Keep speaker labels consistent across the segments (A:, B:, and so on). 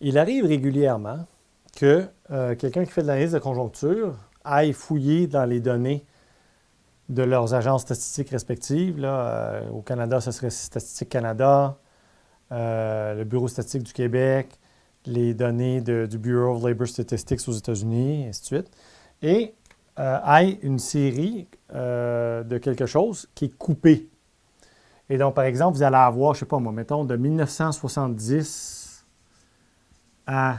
A: Il arrive régulièrement que quelqu'un qui fait de l'analyse de conjoncture aille fouiller dans les données de leurs agences statistiques respectives. Là, au Canada, ce serait Statistique Canada, le Bureau statistique du Québec, les données du Bureau of Labor Statistics aux États-Unis, et ainsi de suite. Et aille une série de quelque chose qui est coupée. Et donc, par exemple, vous allez avoir, je ne sais pas moi, mettons, de 1970 à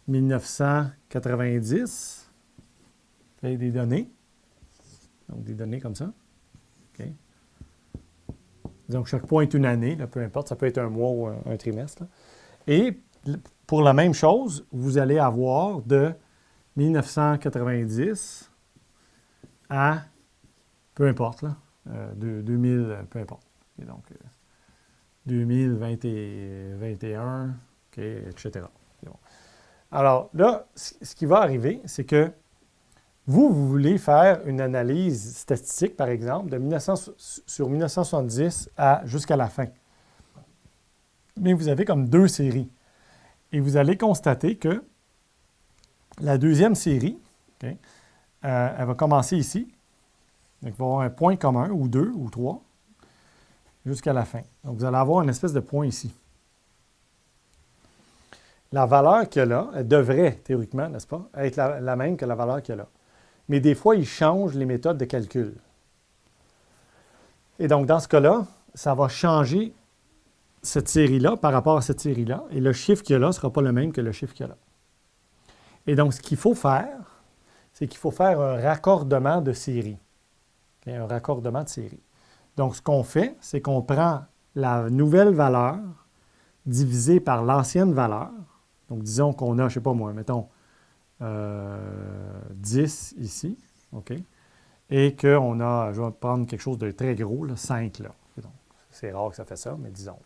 A: 1990, vous avez des données. Donc, des données comme ça. Okay. Donc, chaque point est une année, là, peu importe, ça peut être un mois ou un trimestre. Là. Et pour la même chose, vous allez avoir de 1990 à, peu importe, là, 2000, peu importe. Et donc, 2021, okay, etc. Bon. Alors là, ce qui va arriver, c'est que vous voulez faire une analyse statistique, par exemple, sur 1970 jusqu'à la fin. Mais vous avez comme deux séries. Et vous allez constater que la deuxième série, okay, elle va commencer ici. Donc, il va y avoir un point commun, ou deux, ou trois, jusqu'à la fin. Donc, vous allez avoir une espèce de point ici. La valeur qu'il y a là, elle devrait, théoriquement, n'est-ce pas, être la même que la valeur qu'il y a là. Mais des fois, ils changent les méthodes de calcul. Et donc, dans ce cas-là, ça va changer cette série-là par rapport à cette série-là. Et le chiffre qu'il y a là ne sera pas le même que le chiffre qu'il y a là. Et donc, ce qu'il faut faire, c'est qu'il faut faire un raccordement de série. Okay? Un raccordement de série. Donc, ce qu'on fait, c'est qu'on prend la nouvelle valeur divisée par l'ancienne valeur. Donc, disons qu'on a, je ne sais pas moi, mettons 10 ici, OK? Et qu'on a, je vais prendre quelque chose de très gros, là, 5 là. Donc, c'est rare que ça fait ça, mais disons.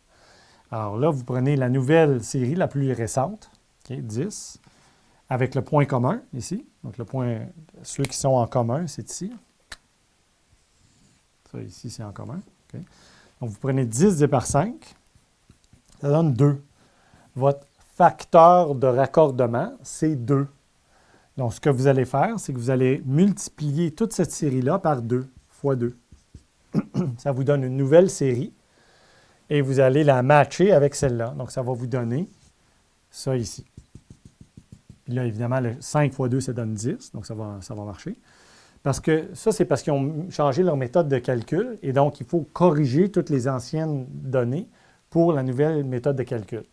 A: Alors là, vous prenez la nouvelle série la plus récente, okay, 10, avec le point commun ici. Donc, le point, ceux qui sont en commun, c'est ici. Ça, ici, c'est en commun. Okay. Donc, vous prenez 10 divisé par 5, ça donne 2. Votre facteur de raccordement, c'est 2. Donc, ce que vous allez faire, c'est que vous allez multiplier toute cette série-là par 2, fois 2. Ça vous donne une nouvelle série et vous allez la matcher avec celle-là. Donc, ça va vous donner ça ici. Puis là, évidemment, le 5 fois 2, ça donne 10, donc ça va marcher. Parce que ça, c'est parce qu'ils ont changé leur méthode de calcul et donc il faut corriger toutes les anciennes données pour la nouvelle méthode de calcul.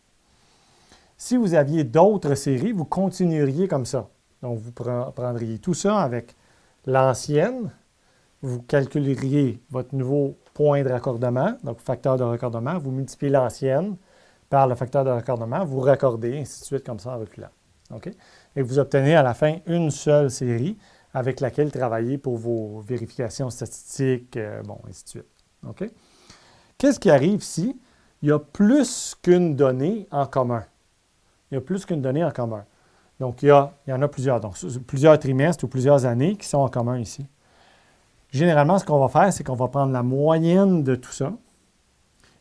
A: Si vous aviez d'autres séries, vous continueriez comme ça. Donc, vous prendriez tout ça avec l'ancienne, vous calculeriez votre nouveau point de raccordement, donc facteur de raccordement, vous multipliez l'ancienne par le facteur de raccordement, vous raccordez, ainsi de suite, comme ça en reculant. Okay? Et vous obtenez à la fin une seule série avec laquelle travailler pour vos vérifications statistiques, ainsi de suite. Okay? Qu'est-ce qui arrive si il y a plus qu'une donnée en commun? Il y a plus qu'une donnée en commun. Donc, il y en a plusieurs. Donc, plusieurs trimestres ou plusieurs années qui sont en commun ici. Généralement, ce qu'on va faire, c'est qu'on va prendre la moyenne de tout ça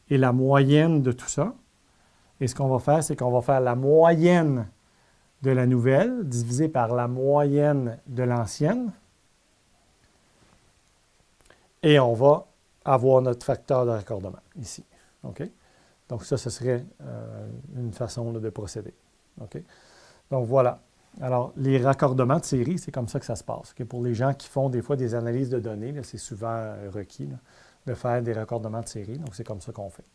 A: et la moyenne de tout ça. Et ce qu'on va faire, c'est qu'on va faire la moyenne de la nouvelle divisée par la moyenne de l'ancienne. Et on va avoir notre facteur de raccordement ici. OK? Donc, ça, ce serait une façon là, de procéder. OK? Donc, voilà. Alors, les raccordements de série, c'est comme ça que ça se passe. Okay? Pour les gens qui font des fois des analyses de données, là, c'est souvent requis là, de faire des raccordements de série. Donc, c'est comme ça qu'on fait.